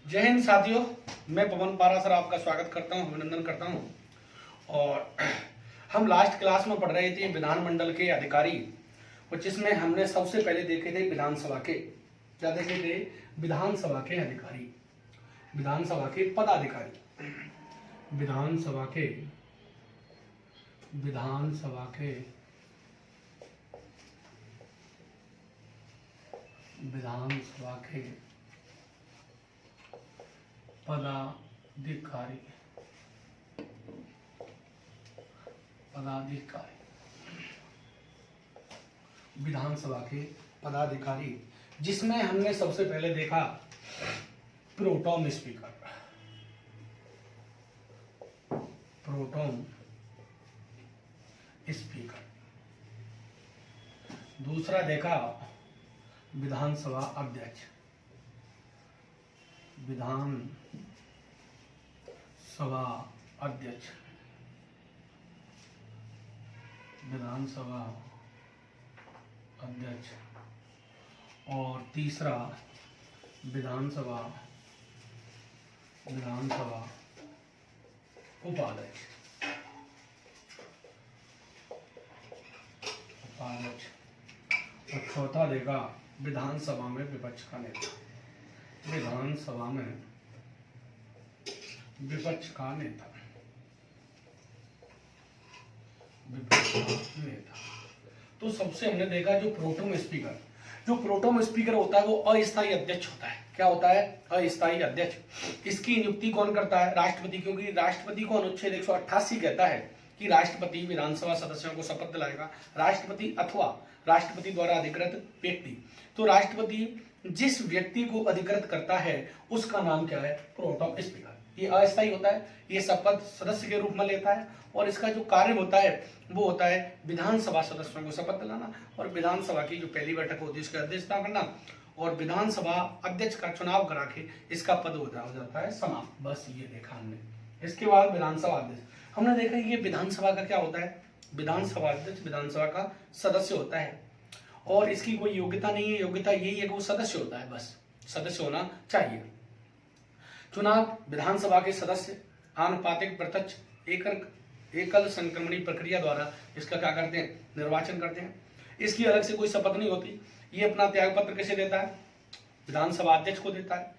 जय हिंद साथियों, मैं पवन पारा सर आपका स्वागत करता हूं, अभिनंदन करता हूं। और हम लास्ट क्लास में पढ़ रहे थे विधानमंडल के अधिकारी, और जिसमें हमने सबसे पहले देखे थे विधानसभा के, क्या देखे थे? विधानसभा के अधिकारी, विधानसभा के पदाधिकारी, विधानसभा के पदाधिकारी, विधानसभा के पदाधिकारी, जिसमें हमने सबसे पहले देखा प्रोटोम स्पीकर, दूसरा देखा विधानसभा अध्यक्ष, और तीसरा विधानसभा उपाध्यक्ष, और चौथा देखा विधानसभा में विपक्ष का नेता, तो सबसे हमने देखा जो प्रोटोम स्पीकर होता है वो अस्थायी अध्यक्ष होता है। क्या होता है? अस्थायी अध्यक्ष। इसकी नियुक्ति कौन करता है? राष्ट्रपति, क्योंकि राष्ट्रपति को अनुच्छेद 188 कहता है कि राष्ट्रपति विधानसभा सदस्यों को शपथ दिलाएगा, राष्ट्रपति अथवा राष्ट्रपति द्वारा अधिकृत व्यक्ति। तो राष्ट्रपति जिस व्यक्ति को अधिकृत करता है उसका नाम क्या है? प्रोटोम स्पीकर। ये अस्थायी होता है, ये शपथ सदस्य के रूप में लेता है, और इसका जो कार्य होता है वो होता है विधानसभा सदस्यों को शपथ दिलाना, और विधानसभा की जो पहली बैठक होती है उसकी अध्यक्षता करना, और विधानसभा अध्यक्ष का चुनाव करा के इसका पद हो जाता है समाप्त। बस ये देखा हमने। इसके बाद विधानसभा अध्यक्ष, हमने देखा ये विधानसभा का क्या होता है? विधानसभा अध्यक्ष विधानसभा का सदस्य होता है, और इसकी कोई योग्यता नहीं है, योग्यता यही है कि वो सदस्य होता है, बस सदस्य होना चाहिए। चुनाव विधानसभा के सदस्य आनुपातिक प्रत्यक्ष एकल संक्रमणी प्रक्रिया द्वारा इसका क्या करते हैं? निर्वाचन करते हैं। इसकी अलग से कोई शपथ नहीं होती। ये अपना त्याग पत्र किसे देता है? विधानसभा अध्यक्ष को देता है,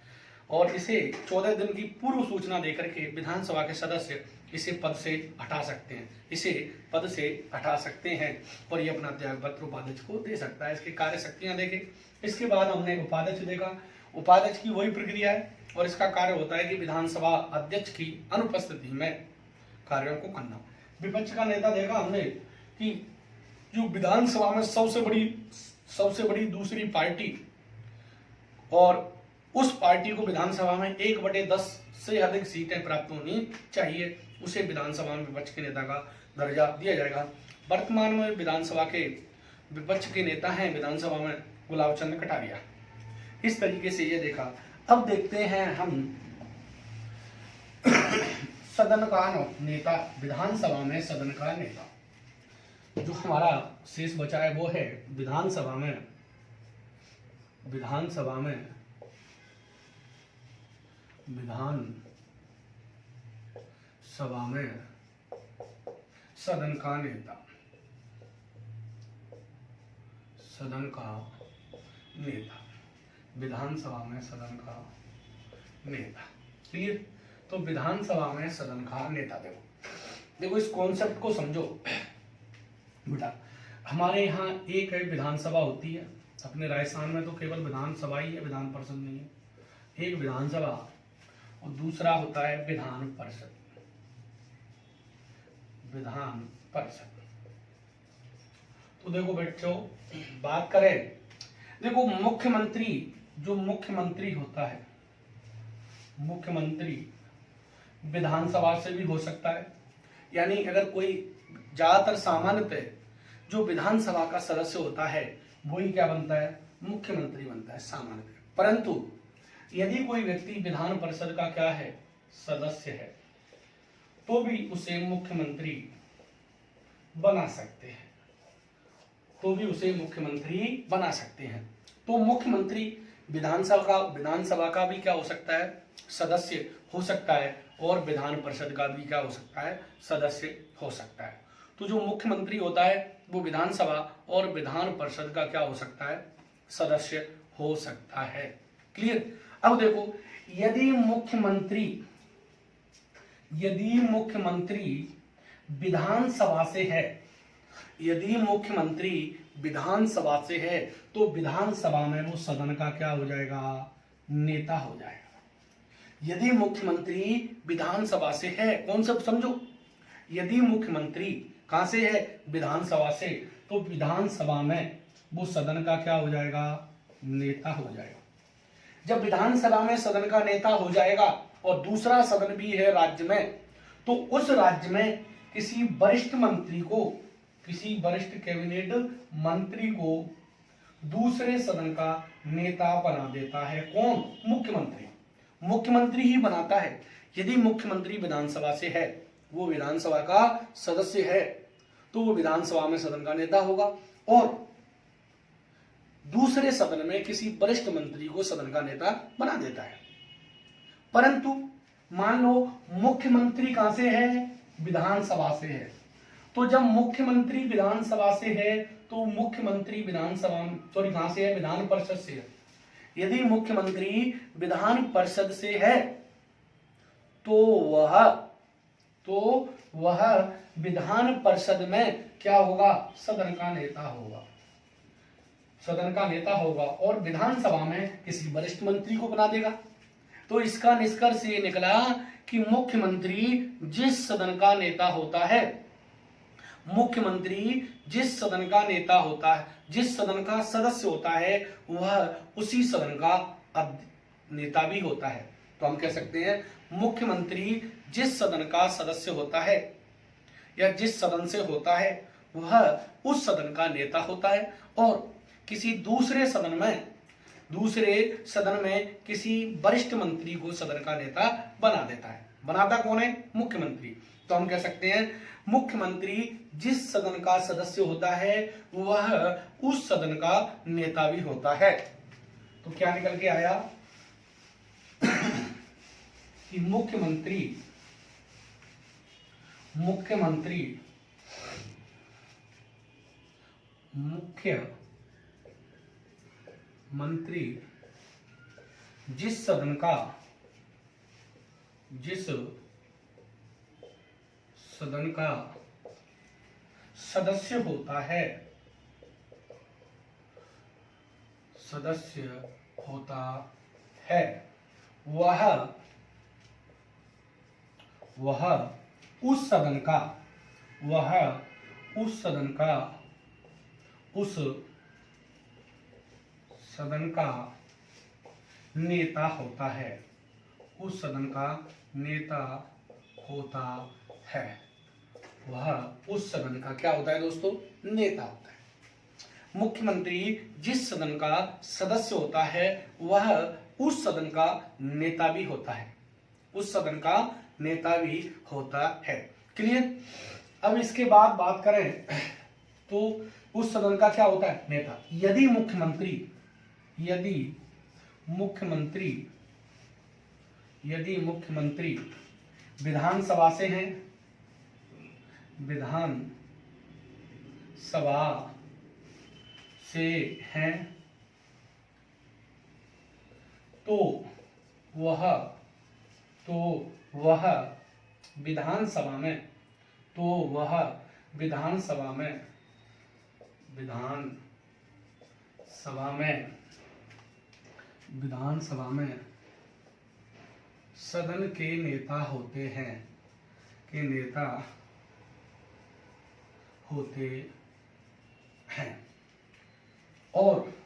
और इसे 14 दिन की पूर्व सूचना देकर के विधानसभा के सदस्य इसे पद से हटा सकते हैं, और ये अपना त्याग पत्र उपाध्यक्ष को दे सकता है। इसकी कार्य शक्तियां देखें। इसके बाद हमने उपाध्यक्ष देखा। उपाध्यक्ष की वही प्रक्रिया है, और इसका कार्य होता है कि विधानसभा अध्यक्ष की अनुपस्थिति में कार्यों को करना। विपक्ष का नेता देखा हमने कि जो विधानसभा में सबसे बड़ी दूसरी पार्टी, और उस पार्टी को विधानसभा में 1/10 से अधिक सीटें प्राप्त होनी चाहिए, उसे विधानसभा में विपक्ष के नेता का दर्जा दिया जाएगा। वर्तमान में विधानसभा के विपक्ष के नेता हैं विधानसभा में गुलाब चंद कटारिया। इस तरीके से ये देखा। अब देखते हैं हम सदन का नेता, विधानसभा में सदन का नेता। जो हमारा शेष बचा है वो है विधानसभा में सदन का नेता, विधानसभा में सदन का नेता। क्लियर? तो विधानसभा में सदन का नेता। देखो इस कॉन्सेप्ट को समझो बेटा। हमारे यहाँ एक है विधानसभा होती है, अपने राजस्थान में तो केवल विधानसभा ही है, विधान परिषद नहीं है। एक विधानसभा और दूसरा होता है विधान परिषद। तो देखो बच्चों, बात करें, देखो जो मुख्यमंत्री होता है, मुख्यमंत्री विधानसभा से भी हो सकता है। यानी अगर कोई ज्यादातर सामान्यतः जो विधानसभा का सदस्य होता है वही क्या बनता है? मुख्यमंत्री बनता है सामान्यतः। परंतु यदि कोई व्यक्ति विधान परिषद का क्या है? सदस्य है, तो भी उसे मुख्यमंत्री बना सकते हैं, तो मुख्यमंत्री विधानसभा का भी क्या हो सकता है, सदस्य हो सकता है, और विधान परिषद का भी क्या हो सकता है, सदस्य हो सकता है। तो जो मुख्यमंत्री होता है वो विधानसभा और विधान परिषद का क्या हो सकता है, सदस्य हो सकता है। क्लियर। अब देखो, यदि मुख्यमंत्री विधानसभा से है, यदि मुख्यमंत्री विधानसभा से है तो विधानसभा में वो सदन का क्या हो जाएगा, नेता हो जाएगा। यदि मुख्यमंत्री विधानसभा से है, कौन सा समझो, यदि मुख्यमंत्री कहां से है, विधानसभा से, तो विधानसभा में वो सदन का क्या हो जाएगा, नेता हो जाएगा। जब विधानसभा में सदन का नेता हो जाएगा और दूसरा सदन भी है राज्य में, तो उस राज्य में किसी वरिष्ठ कैबिनेट मंत्री को दूसरे सदन का नेता बना देता है। कौन, मुख्यमंत्री ही बनाता है। यदि मुख्यमंत्री विधानसभा से है, वो विधानसभा का सदस्य है, तो वो विधानसभा में सदन का नेता होगा और दूसरे सदन में किसी वरिष्ठ मंत्री को सदन का नेता बना देता है। परंतु मान लो मुख्यमंत्री कहां से है, विधानसभा से है, तो जब मुख्यमंत्री विधानसभा से है तो मुख्यमंत्री कहां से है, विधान परिषद से है। यदि मुख्यमंत्री विधान परिषद से है तो वह विधान परिषद में क्या होगा, सदन का नेता होगा और विधानसभा में किसी वरिष्ठ मंत्री को बना देगा। तो इसका निष्कर्ष ये निकला कि मुख्यमंत्री जिस सदन का नेता होता है, जिस सदन का सदस्य होता है, वह उसी सदन का नेता भी होता है। तो हम कह सकते हैं मुख्यमंत्री जिस सदन का सदस्य होता है या जिस सदन से होता है, वह उस सदन का नेता होता है और किसी दूसरे सदन में किसी वरिष्ठ मंत्री को सदन का नेता बना देता है। बनाता कौन है, मुख्यमंत्री। तो हम कह सकते हैं मुख्यमंत्री जिस सदन का सदस्य होता है वह उस सदन का नेता भी होता है। तो क्या निकल के आया कि मुख्यमंत्री जिस सदन का सदस्य होता है वह उस सदन का नेता होता है, उस सदन का नेता होता है। वह उस सदन का क्या होता है दोस्तों, नेता होता है। मुख्यमंत्री जिस सदन का सदस्य होता है वह उस सदन का नेता भी होता है। क्लियर। अब इसके बाद बात करें तो उस सदन का क्या होता है, नेता। यदि मुख्यमंत्री विधानसभा से हैं, तो वह विधानसभा में सदन के नेता होते हैं, और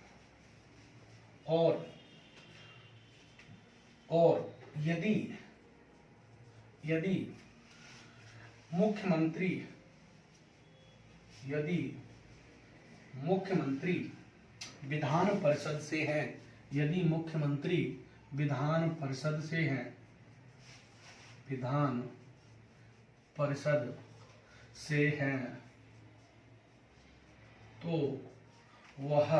यदि मुख्यमंत्री विधान परिषद से हैं, तो वह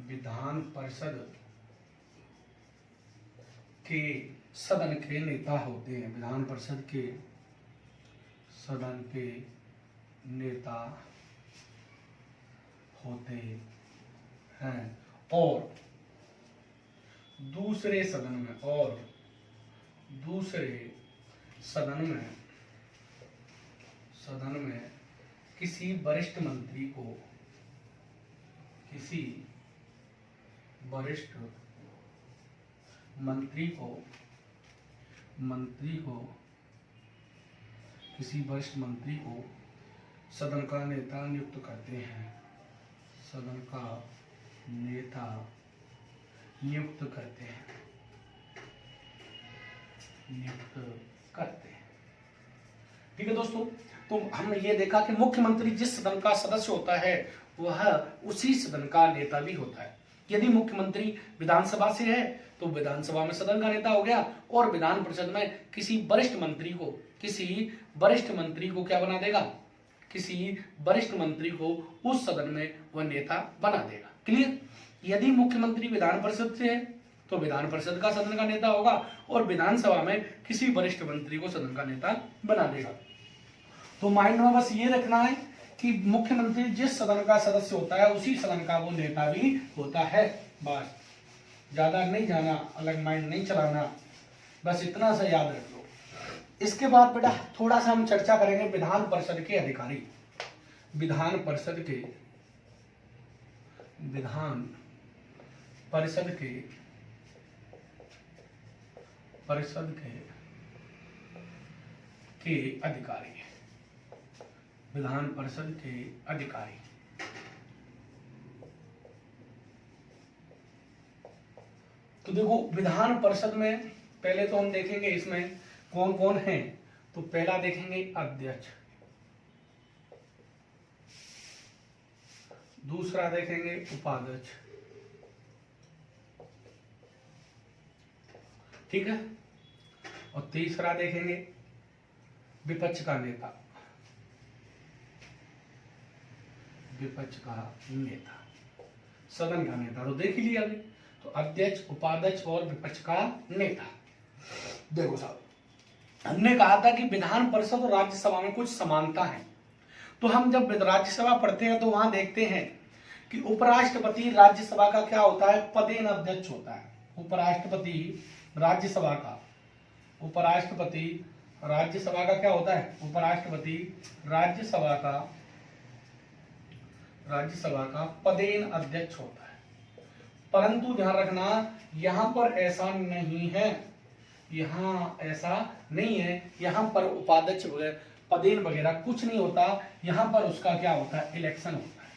विधान परिषद के सदन के नेता होते हैं। विधान परिषद के सदन के नेता होते हैं और दूसरे सदन में किसी वरिष्ठ मंत्री को सदन का नेता नियुक्त करते हैं। ठीक है दोस्तों, तो हमने ये देखा कि मुख्यमंत्री जिस सदन का सदस्य होता है वह उसी सदन का नेता भी होता है। यदि मुख्यमंत्री विधानसभा से है तो विधानसभा में सदन का नेता हो गया, और विधान परिषद में किसी वरिष्ठ मंत्री को क्या बना देगा, किसी वरिष्ठ मंत्री को उस सदन में वह नेता बना देगा। क्लियर? यदि मुख्यमंत्री विधान परिषद से है तो विधान परिषद का सदन का नेता होगा, और विधानसभा में किसी वरिष्ठ मंत्री को सदन का नेता बना देगा। तो माइंड में बस ये रखना है कि मुख्यमंत्री जिस सदन का सदस्य होता है उसी सदन का वो नेता भी होता है। बस ज्यादा नहीं जाना, अलग माइंड नहीं चलाना, बस इतना सा याद रख लो। इसके बाद बेटा थोड़ा सा हम चर्चा करेंगे विधान परिषद के अधिकारी। विधान परिषद के अधिकारी। तो देखो विधान परिषद में पहले तो हम देखेंगे इसमें कौन कौन है। तो पहला देखेंगे अध्यक्ष, दूसरा देखेंगे उपाध्यक्ष, ठीक है, और तीसरा देखेंगे विपक्ष का नेता, सदन का नेता। तो देख ही लिया अभी। तो अध्यक्ष, उपाध्यक्ष और विपक्ष का नेता। देखो साहब, हमने कहा था कि विधान परिषद और राज्यसभा में कुछ समानता है। तो हम जब राज्यसभा पढ़ते हैं तो वहां देखते हैं कि उपराष्ट्रपति राज्यसभा का क्या होता है, पदेन अध्यक्ष होता है। उपराष्ट्रपति राज्यसभा का क्या होता है, उपराष्ट्रपति राज्यसभा का पदेन अध्यक्ष होता है। परंतु ध्यान रखना, यहां पर ऐसा नहीं है, यहां पर उपाध्यक्ष पदेन वगैरह कुछ नहीं होता। यहां पर उसका क्या होता है, इलेक्शन होता है।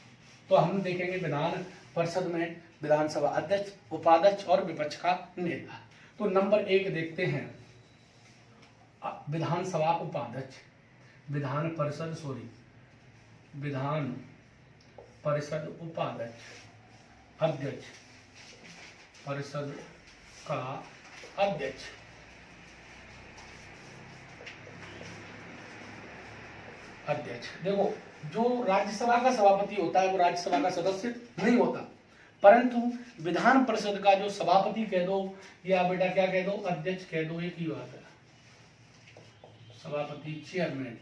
तो हम देखेंगे विधान परिषद में विधानसभा अध्यक्ष, उपाध्यक्ष और विपक्ष का नेता। तो नंबर 1 देखते हैं विधानसभा उपाध्यक्ष। विधान परिषद उपाध्यक्ष, अध्यक्ष, परिषद का अध्यक्ष, देखो जो राज्यसभा का सभापति होता है वो राज्यसभा का सदस्य नहीं होता, परंतु विधान परिषद का जो सभापति कह दो या बेटा क्या कह दो, अध्यक्ष कह दो, एक ही बात है। सभापति, चेयरमैन,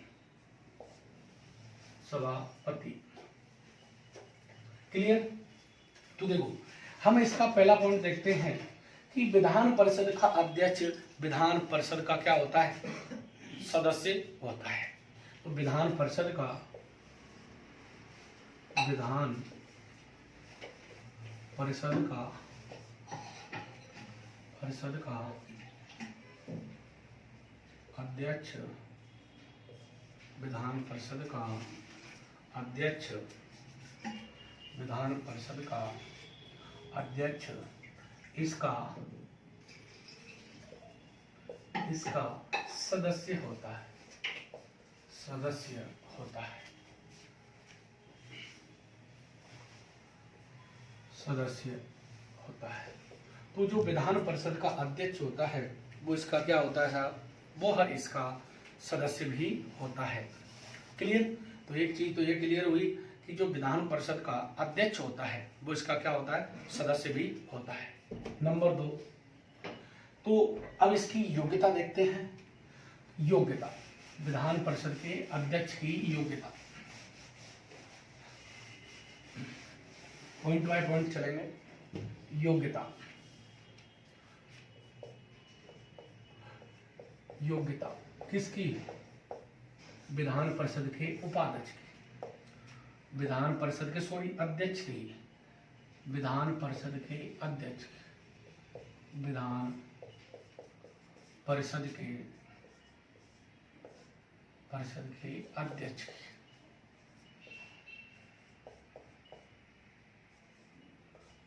सभापति। क्लियर? तो देखो हम इसका पहला पॉइंट देखते हैं कि विधान परिषद का अध्यक्ष विधान परिषद का क्या होता है, सदस्य होता है। तो विधान परिषद का अध्यक्ष, विधान परिषद का अध्यक्ष इसका सदस्य होता है। तो जो विधान परिषद का अध्यक्ष होता है वो इसका क्या होता है साहब, वो है इसका सदस्य भी होता है। क्लियर? तो एक चीज तो ये क्लियर हुई कि जो विधान परिषद का अध्यक्ष होता है वो इसका क्या होता है, सदस्य भी होता है। नंबर 2, तो अब इसकी योग्यता देखते हैं। योग्यता, विधान परिषद के अध्यक्ष की योग्यता, पॉइंट बाय पॉइंट चलेंगे। योग्यता, योग्यता किसकी, विधान परिषद के उपाध्यक्ष की, विधान परिषद के सॉरी अध्यक्ष की, विधान परिषद के अध्यक्ष की, विधान परिषद के अध्यक्ष की,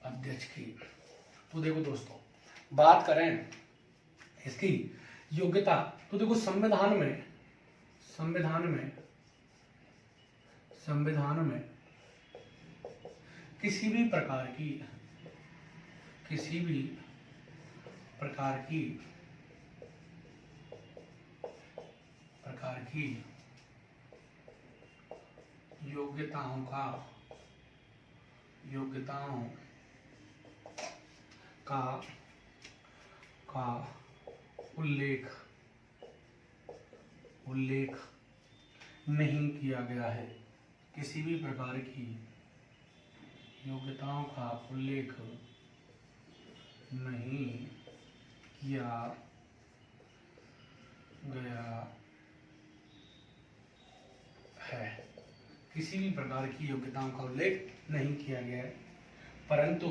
अध्यक्ष की। तो देखो दोस्तों, बात करें इसकी योग्यता, तो देखो संविधान में किसी भी प्रकार की योग्यताओं का उल्लेख नहीं किया गया है। किसी भी प्रकार की योग्यताओं का उल्लेख नहीं किया गया है। किसी भी प्रकार की योग्यताओं का उल्लेख नहीं किया गया है, परंतु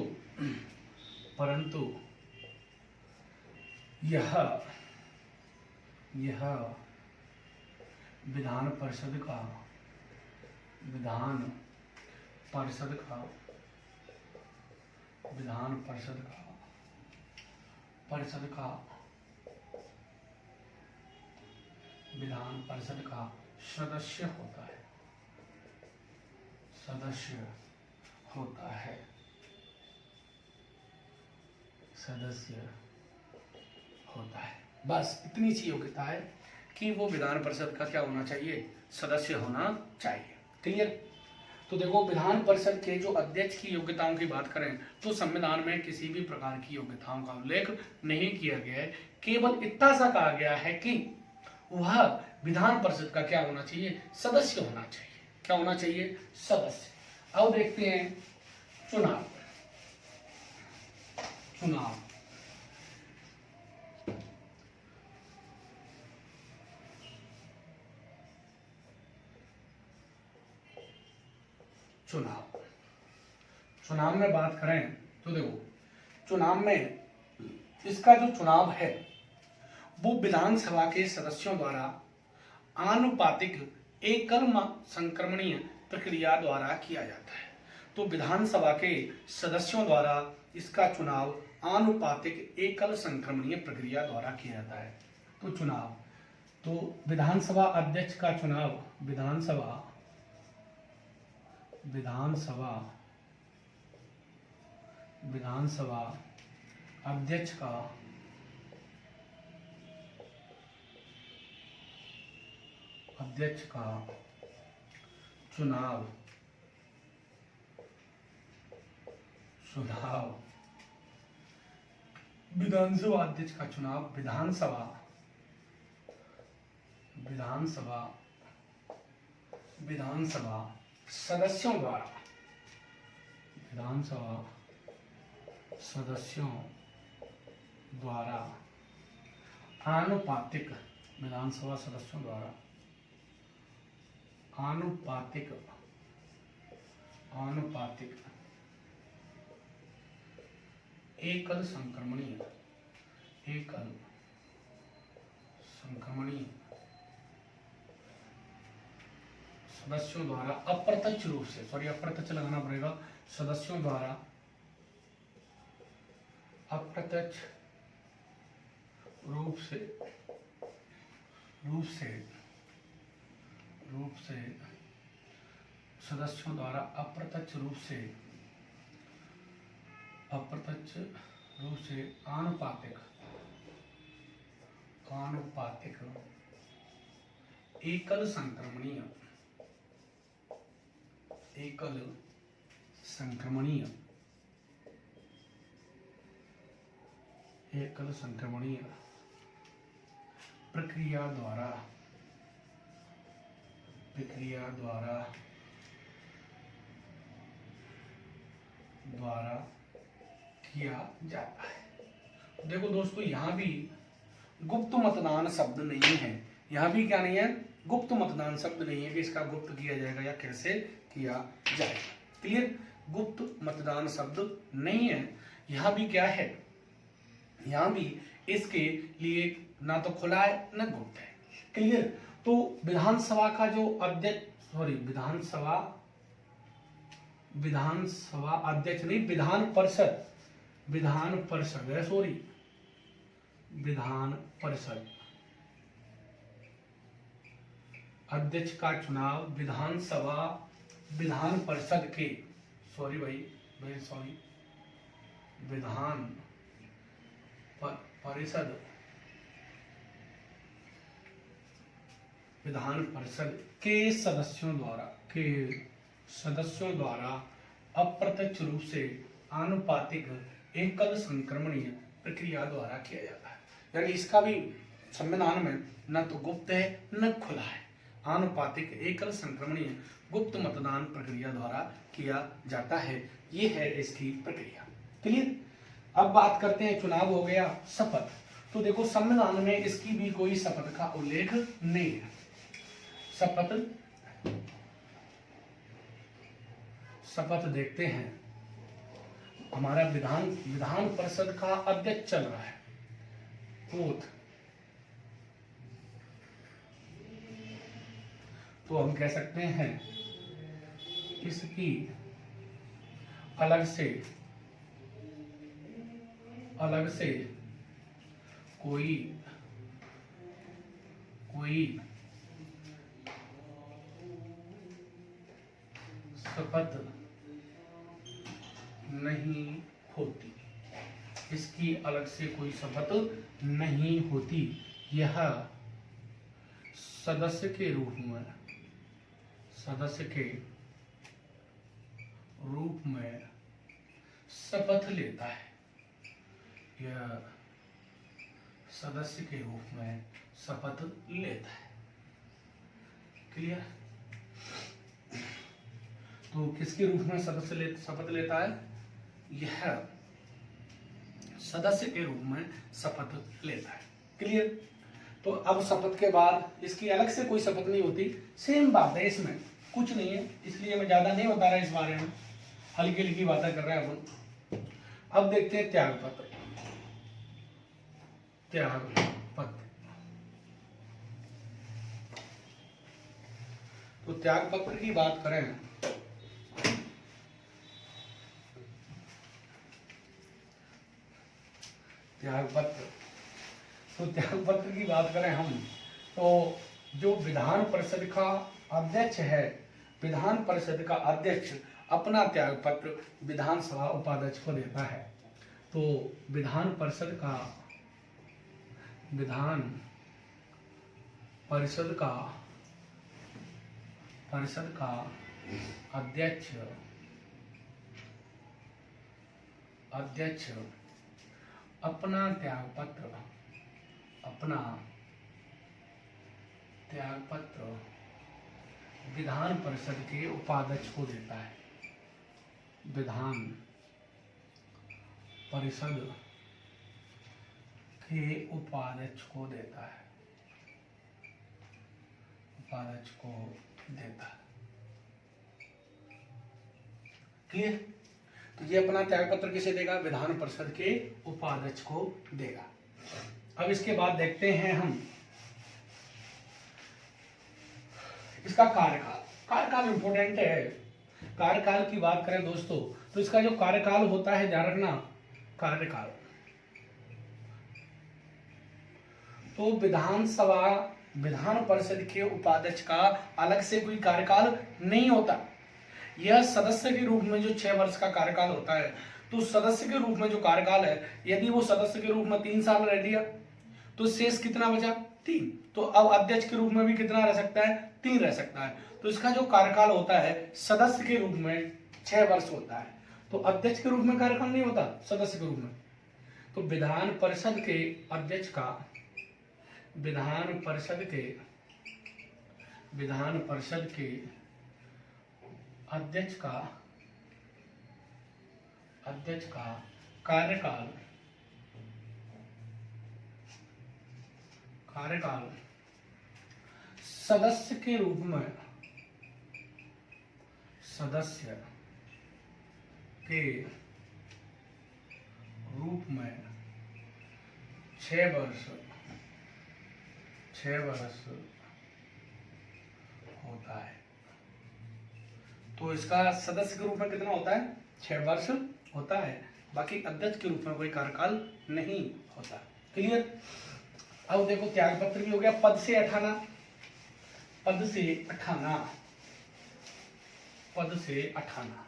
यह विधान परिषद का सदस्य होता है। बस इतनी सी योग्यता है कि वो विधान परिषद का क्या होना चाहिए, सदस्य होना चाहिए। क्लियर। तो देखो, विधान परिषद के जो अध्यक्ष की योग्यताओं की बात करें तो संविधान में किसी भी प्रकार की योग्यताओं का उल्लेख नहीं किया गया है। केवल इतना सा कहा गया है कि वह विधान परिषद का क्या होना चाहिए, सदस्य होना चाहिए। क्या होना चाहिए, सदस्य। अब देखते हैं चुनाव। चुनाव में बात करें तो देखो, चुनाव में इसका जो चुनाव है वो विधानसभा के सदस्यों द्वारा आनुपातिक एकल संक्रमणीय प्रक्रिया द्वारा किया जाता है। तो विधानसभा के सदस्यों द्वारा इसका चुनाव आनुपातिक एकल संक्रमणीय प्रक्रिया द्वारा किया जाता है। तो चुनाव, तो विधानसभा अध्यक्ष का चुनाव विधानसभा अध्यक्ष का चुनाव विधानसभा अध्यक्ष का चुनाव विधानसभा सदस्यों द्वारा आनुपातिक एकल संक्रमणीय सदस्यों द्वारा अप्रत्यक्ष रूप से, अप्रत्यक्ष लगाना पड़ेगा, सदस्यों द्वारा अप्रत्यक्ष रूप से सदस्यों द्वारा अप्रत्यक्ष रूप से आनुपातिक एकल संक्रमणीय एकल संक्रमणीय प्रक्रिया द्वारा किया जाता है। देखो दोस्तों, यहां भी गुप्त मतदान शब्द नहीं है, यहां भी क्या नहीं है, गुप्त मतदान शब्द नहीं है कि इसका गुप्त किया जाएगा या कैसे किया जाएगा। क्लियर, गुप्त मतदान शब्द नहीं है। यहां भी क्या है, यहां भी इसके लिए ना तो खुला है ना गुप्त है। क्लियर, तो विधानसभा का जो अध्यक्ष, सॉरी विधानसभा अध्यक्ष नहीं, विधान परिषद है, सॉरी विधान परिषद अध्यक्ष का चुनाव विधान परिषद के, सॉरी भाई सॉरी, विधान परिषद के सदस्यों द्वारा अप्रत्यक्ष रूप से आनुपातिक एकल संक्रमणीय प्रक्रिया द्वारा किया जाता है। यानी इसका भी संविधान में न तो गुप्त है न खुला है, आनुपातिक एकल संक्रमणीय गुप्त मतदान प्रक्रिया द्वारा किया जाता है। ये है इसकी प्रक्रिया। क्लियर, अब बात करते हैं, चुनाव हो गया, शपथ। तो देखो संविधान में इसकी भी कोई शपथ का उल्लेख नहीं है। शपथ देखते हैं, हमारा विधान परिषद का अध्यक्ष चल रहा है, ओथ, तो हम कह सकते हैं इसकी अलग से कोई शपथ नहीं होती, इसकी अलग से कोई शपथ नहीं होती। यह सदस्य के रूप में शपथ लेता है, यह सदस्य के रूप में शपथ लेता है। क्लियर, तो किसके रूप में शपथ लेता है, यह सदस्य के रूप में शपथ लेता है। क्लियर, तो अब शपथ के बाद इसकी अलग से कोई शपथ नहीं होती। सेम बात है, इसमें कुछ नहीं है, इसलिए मैं ज्यादा नहीं बता रहा इस बारे में, हल्की हल्की बातें कर रहे हैं अपन। अब देखते हैं त्यागपत्र। तो त्यागपत्र की बात करें, त्यागपत्र की बात करें हम, तो जो विधान परिषद का अध्यक्ष है, विधान परिषद का अध्यक्ष अपना त्यागपत्र विधानसभा उपाध्यक्ष को देता है। तो विधान परिषद का अध्यक्ष अपना त्यागपत्र विधान परिषद के उपाध्यक्ष को देता है, विधान परिषद के उपाध्यक्ष को देता है, क्लियर। तो ये अपना त्यागपत्र किसे देगा, विधान परिषद के उपाध्यक्ष को देगा। अब इसके बाद देखते हैं हम इसका कार्यकाल इंपॉर्टेंट है। कार्यकाल की बात करें दोस्तों, तो इसका जो कार्यकाल होता है, ध्यान रखना, कार्यकाल, तो विधान परिषद के उपाध्यक्ष का अलग से कोई कार्यकाल नहीं होता। यह सदस्य के रूप में जो 6 वर्ष का कार्यकाल होता है, तो सदस्य के रूप में जो कार्यकाल है, यदि वो सदस्य के रूप में 3 साल रह दिया तो शेष कितना बचा, 3। तो अब अध्यक्ष के रूप में भी कितना रह सकता है, 3 रह सकता है। तो इसका जो कार्यकाल होता है सदस्य के रूप में 6 वर्ष होता है। तो अध्यक्ष के रूप में कार्यकाल नहीं होता, सदस्य के रूप में। तो विधान परिषद के अध्यक्ष का विधान परिषद के अध्यक्ष का कार्यकाल सदस्य के रूप में 6 वर्ष होता है। तो इसका सदस्य के रूप में कितना होता है, 6 वर्ष होता है। बाकी अध्यक्ष के रूप में कोई कार्यकाल नहीं होता। क्लियर। अब देखो त्यागपत्र भी हो गया। पद से हटाना, पद से हटाना, पद से हटाना,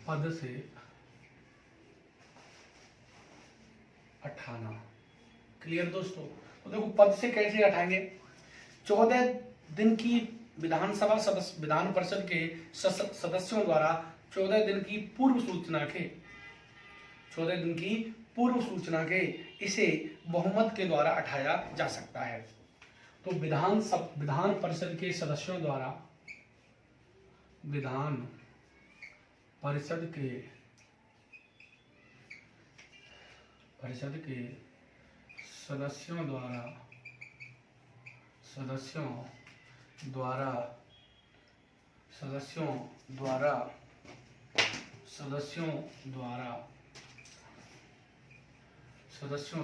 पद से हटाना। क्लियर दोस्तों। तो देखो पद से कैसे हटाएंगे। 14 दिन की विधान परिषद के सदस्यों द्वारा 14 दिन की पूर्व सूचना के इसे बहुमत के द्वारा हटाया जा सकता है। तो विधान परिषद के सदस्यों द्वारा सदस्यों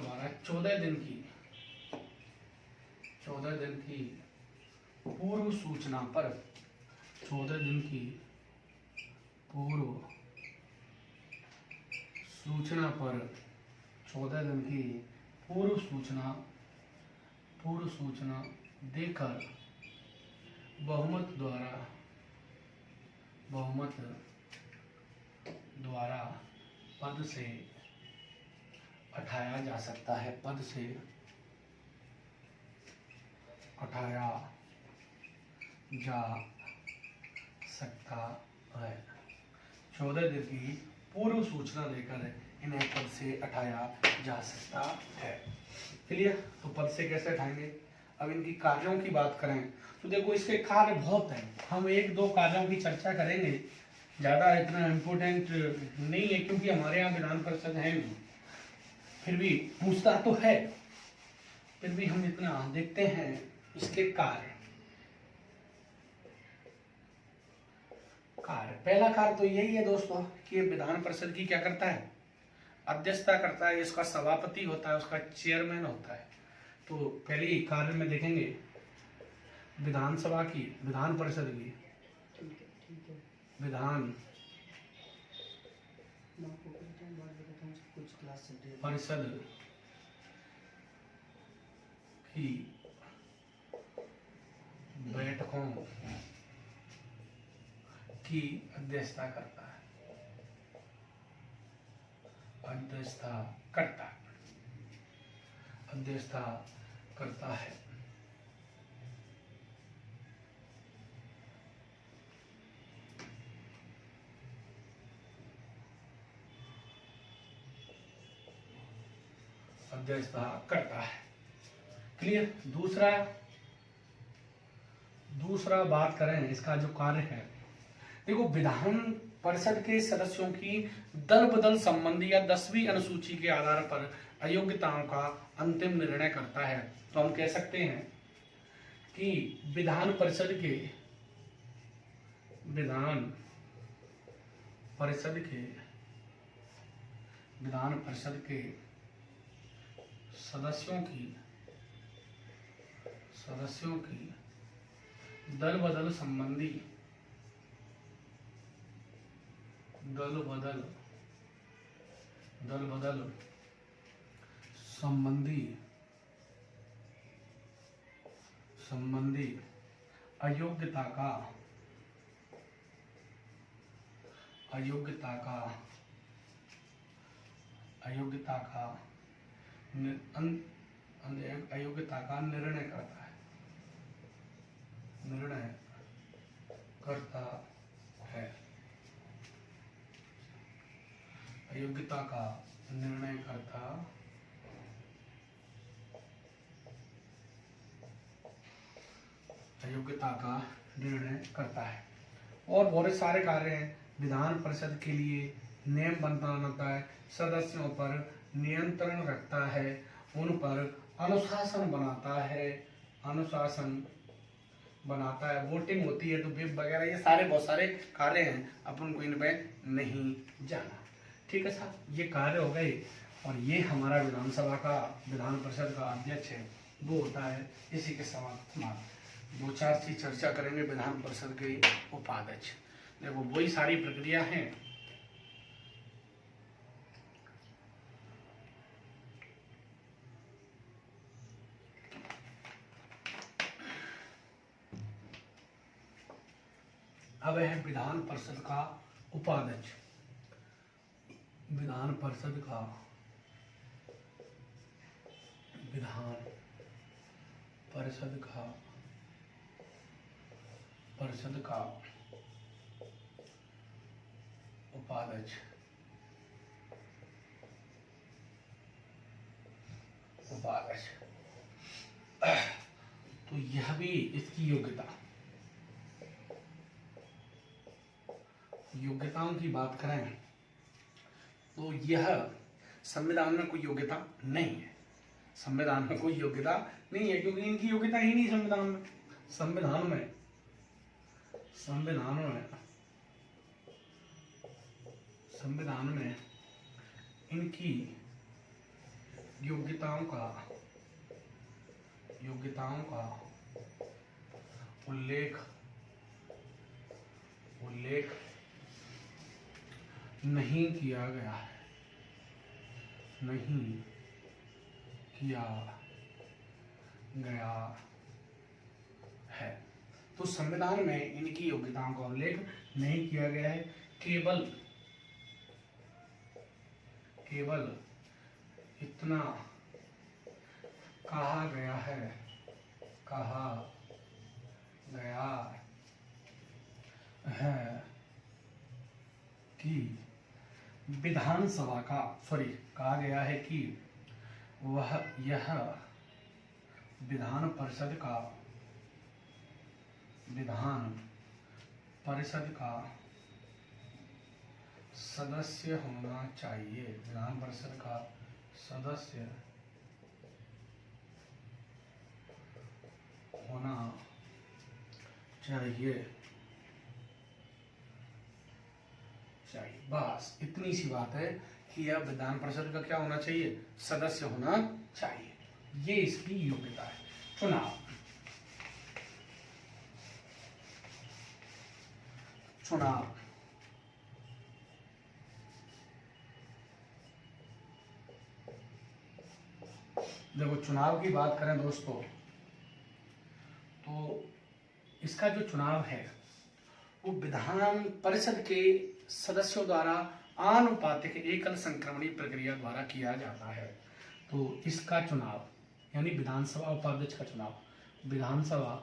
द्वारा 14 दिन की पूर्व सूचना पर 14 दिन की पूर्व सूचना देकर बहुमत द्वारा पद से हटाया जा सकता है। पद से हटाया जा सकता है। 14 दिन की पूर्व सूचना देकर इन्हें पद से हटाया जा सकता है। क्लियर। तो पद से कैसे हटाएंगे। अब इनकी कार्यों की बात करें तो देखो इसके कार्य बहुत हैं। हम 1-2 कार्यों की चर्चा करेंगे, ज़्यादा इतना इम्पोर्टेंट नहीं है क्योंकि हमारे यहाँ विधान परिषद है नहीं, फिर भी पूछता तो है, फिर भी हम इतना देखते हैं इसके कार्य। पहला कार्य तो यही है दोस्तों कि ये विधान परिषद की क्या करता है, अध्यक्षता करता है। इसका सभापति होता है, उसका चेयरमैन होता है। तो पहले कार्य में देखेंगे विधानसभा की, विधान परिषद की, विधान परिषद की बैठकों की अध्यक्षता करता है, अध्यक्षता करता है। अध्यक्षता करता है। क्लियर। दूसरा बात करें इसका जो कार्य है, देखो विधान परिषद के सदस्यों की दल बदल संबंधी या 10वीं अनुसूची के आधार पर अयोग्यताओं का अंतिम निर्णय करता है। तो हम कह सकते हैं कि विधान परिषद के सदस्यों की दल बदल संबंधी अयोग्यता का निर्णय करता है। निर्णय करता है, अयोग्यता का निर्णय करता है। और बहुत सारे कार्य हैं। विधान परिषद के लिए नियम बनाता है, सदस्यों पर नियंत्रण रखता है, उन पर अनुशासन बनाता है, वोटिंग होती है तो विप वगैरह, ये सारे बहुत सारे कार्य हैं, अपन को इन पे नहीं जाना। ठीक है साहब, ये कार्य हो गए। और ये हमारा विधान परिषद का अध्यक्ष है, वो होता है इसी के समान। दो चार चीज चर्चा करेंगे विधान परिषद के उपाध्यक्ष। देखो वही सारी प्रक्रिया है। अब है विधान परिषद का उपाध्यक्ष। विधान परिषद का उपाध्यक्ष। तो यह भी इसकी योग्यताओं की बात करें तो यह संविधान में कोई योग्यता नहीं है। संविधान में कोई योग्यता नहीं है, क्योंकि इनकी योग्यता ही नहीं संविधान में। संविधान में इनकी योग्यताओं का उल्लेख नहीं किया गया है। तो संविधान में इनकी योग्यताओं का उल्लेख नहीं किया गया है। केवल इतना कहा गया है कि कहा गया है कि यह विधान परिषद का सदस्य होना चाहिए। विधान परिषद का सदस्य होना चाहिए। बस इतनी सी बात है कि यह विधान परिषद का क्या होना चाहिए, सदस्य होना चाहिए। ये इसकी योग्यता है। चुनाव देखो, चुनाव की बात करें दोस्तों, तो इसका जो चुनाव है वो विधान परिषद के सदस्यों द्वारा आनुपातिक एकल संक्रमणीय प्रक्रिया द्वारा किया जाता है। तो इसका चुनाव यानी विधानसभा उपाध्यक्ष का चुनाव, विधानसभा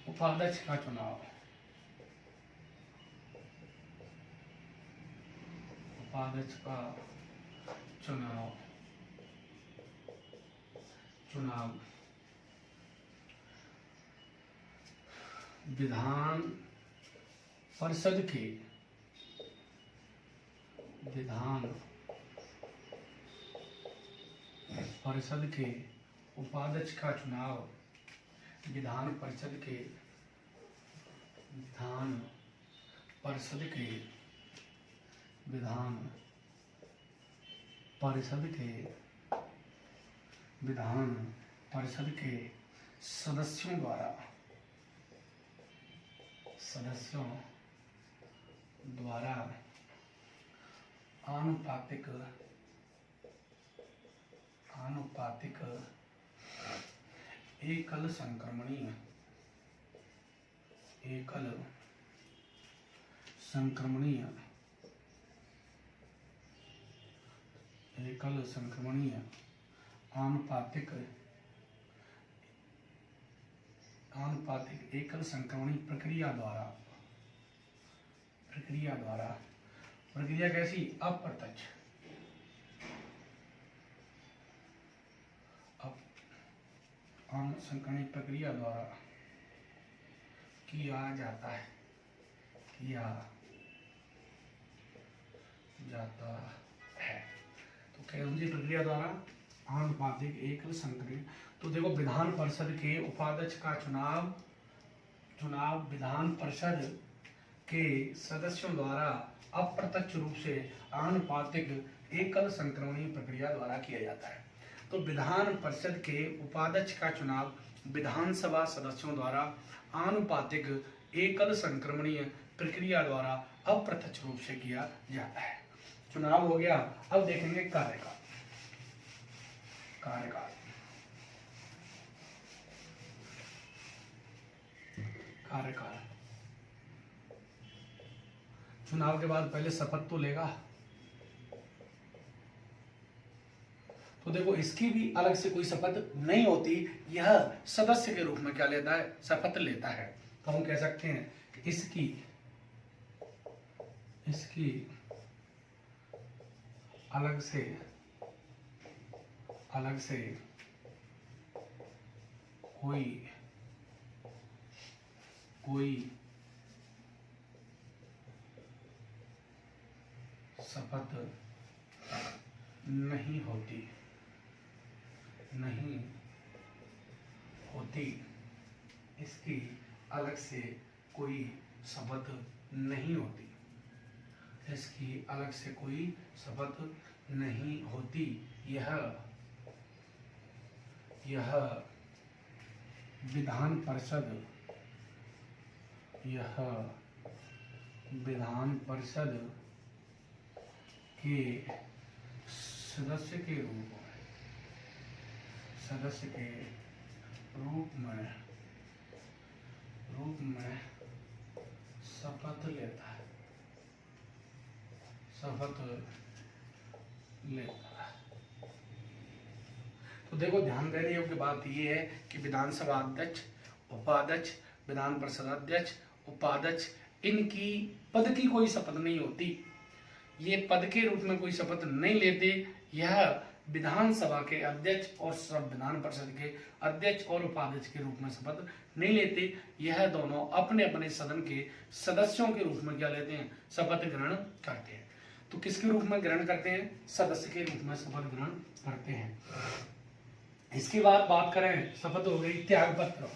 उपाध्यक्ष का चुनाव विधान परिषद के उपाध्यक्ष का चुनाव विधान परिषद के सदस्यों द्वारा आनुपातिक एकल संक्रमणीय आनुपातिक आनुपातिक एकल संक्रमणी प्रक्रिया द्वारा, प्रक्रिया कैसी? अप्रत्यक्ष, संक्रमणी प्रक्रिया द्वारा किया जाता है, तो कौन सी प्रक्रिया द्वारा? आनुपातिक एकल संक्रमण। तो देखो विधान परिषद के उपाध्यक्ष का चुनाव विधान परिषद के सदस्यों द्वारा अप्रत्यक्ष रूप से आनुपातिक एकल संक्रमणी प्रक्रिया द्वारा किया जाता है। तो विधान परिषद के उपाध्यक्ष का चुनाव विधानसभा सदस्यों द्वारा आनुपातिक एकल संक्रमणीय प्रक्रिया द्वारा अप्रत्यक्ष रूप से किया जाता है। चुनाव हो गया। अब देखेंगे कार्यकाल। चुनाव के बाद पहले शपथ तो लेगा। तो देखो इसकी भी अलग से कोई शपथ नहीं होती, यह सदस्य के रूप में क्या लेता है? शपथ लेता है। तो हम कह सकते हैं कि इसकी अलग से कोई शपथ नहीं होती, इसकी अलग से कोई शपथ नहीं होती, इसकी अलग से कोई शपथ नहीं होती। यह विधान परिषद के सदस्य के रूप में शपथ लेता है। तो देखो ध्यान देने योग्य बात यह है कि विधानसभा अध्यक्ष, उपाध्यक्ष, विधान परिषद अध्यक्ष, उपाध्यक्ष, इनकी पद की कोई शपथ नहीं होती, ये पद के रूप में कोई शपथ नहीं लेते। यह विधानसभा के अध्यक्ष और सब विधान परिषद के अध्यक्ष और उपाध्यक्ष के रूप में शपथ नहीं लेते। यह दोनों अपने अपने सदन के सदस्यों के रूप में क्या लेते हैं? शपथ ग्रहण करते हैं। तो किसके रूप में ग्रहण करते हैं? सदस्य के रूप में शपथ ग्रहण करते हैं। इसके बाद बात करें, शपथ हो गई त्यागपत्र।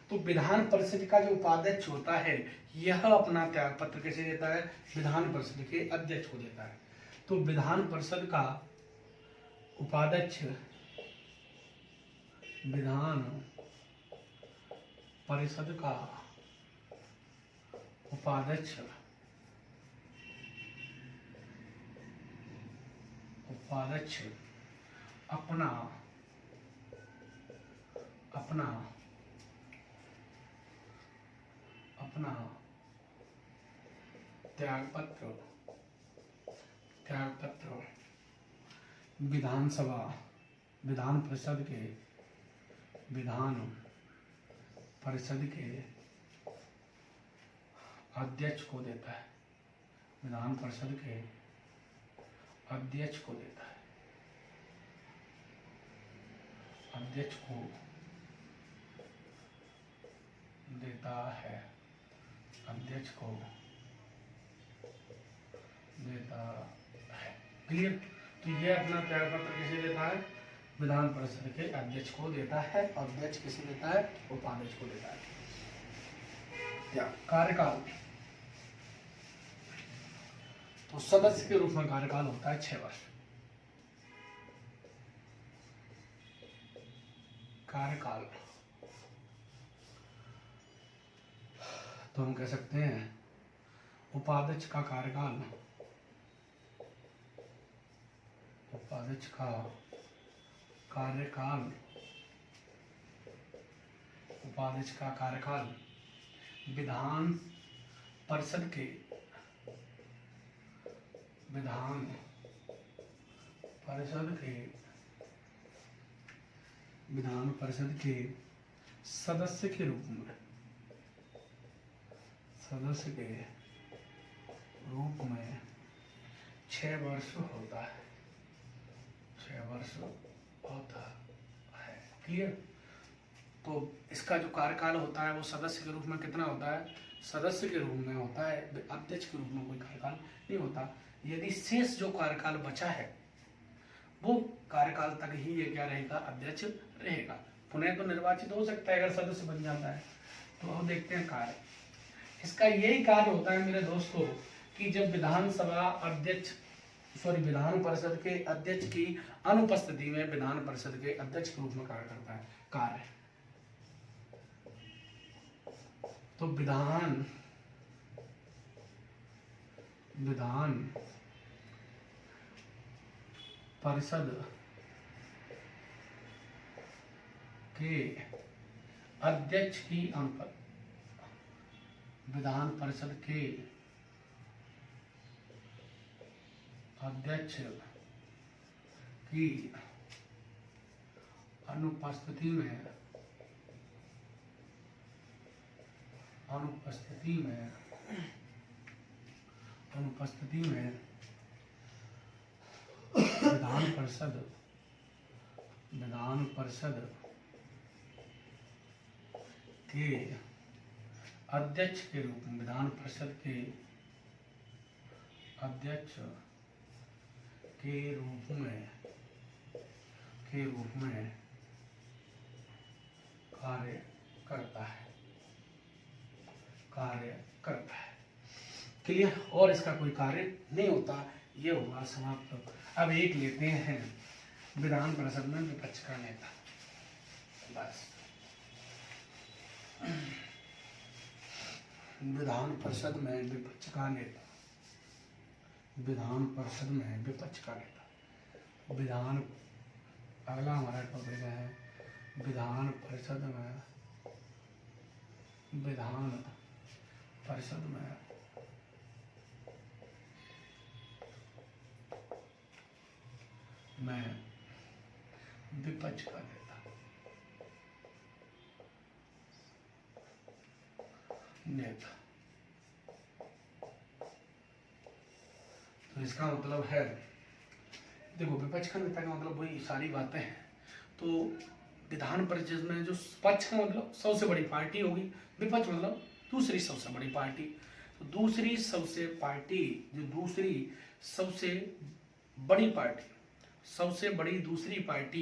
तो विधान परिषद का जो उपाध्यक्ष होता है, यह अपना त्यागपत्र कैसे देता है? विधान परिषद के अध्यक्ष को देता है। तो विधान परिषद का उपाध्यक्ष विधान परिषद का उपाध्यक्ष अपना त्यागपत्र विधान परिषद के अध्यक्ष को देता है। विधान परिषद के अध्यक्ष को देता है। अध्यक्ष को देता है। क्लियर? तो ये अपना त्यागपत्र किसे देता है? विधान परिषद के अध्यक्ष को देता है। अध्यक्ष किसे देता है? उपाध्यक्ष को देता है। कार्यकाल, तो सदस्य के रूप में कार्यकाल होता है 6 वर्ष। कार्यकाल तो हम कह सकते हैं उपाध्यक्ष का कार्यकाल, उपाध्यक्ष का कार्यकाल विधान परिषद के विधान परिषद के सदस्य के रूप में 6 वर्ष होता है। क्लियर। तो इसका जो कार्यकाल होता है वो सदस्य के रूप में कितना होता है? सदस्य के रूप में होता है, अध्यक्ष के रूप में कोई कार्यकाल नहीं होता। यदि शेष जो कार्यकाल बचा है वो कार्यकाल तक ही ये क्या रहेगा? अध्यक्ष रहेगा। पुनः तो निर्वाचित हो सकता है अगर सदस्य बन जाता है। तो अब देखते हैं कार्य। इसका यही कार्य होता है मेरे दोस्तों कि जब विधान परिषद के अध्यक्ष की अनुपस्थिति में विधान परिषद के अध्यक्ष के रूप में कार्य करता है। कार्य तो विधान परिषद के अध्यक्ष की विधान परिषद के अध्यक्ष की अनुपस्थिति में विधान परिषद के अध्यक्ष के रूप में विधान परिषद के अध्यक्ष के रूप में कार्य करता है। क्लियर। और इसका कोई कार्य नहीं होता। ये हुआ समाप्त। अब एक लेते हैं विधान परिषद में विपक्ष का नेता। बस विधान परिषद में विपक्ष का नेता। अगला हमारा टॉपिक है विधान परिषद में विपक्ष का नेता। तो इसका मतलब है, देखो विपक्ष का नेता का मतलब वही सारी बातें हैं। तो विधान परिषद में जो पक्ष का मतलब सबसे बड़ी पार्टी होगी, विपक्ष मतलब दूसरी सबसे बड़ी पार्टी। तो दूसरी सबसे बड़ी दूसरी पार्टी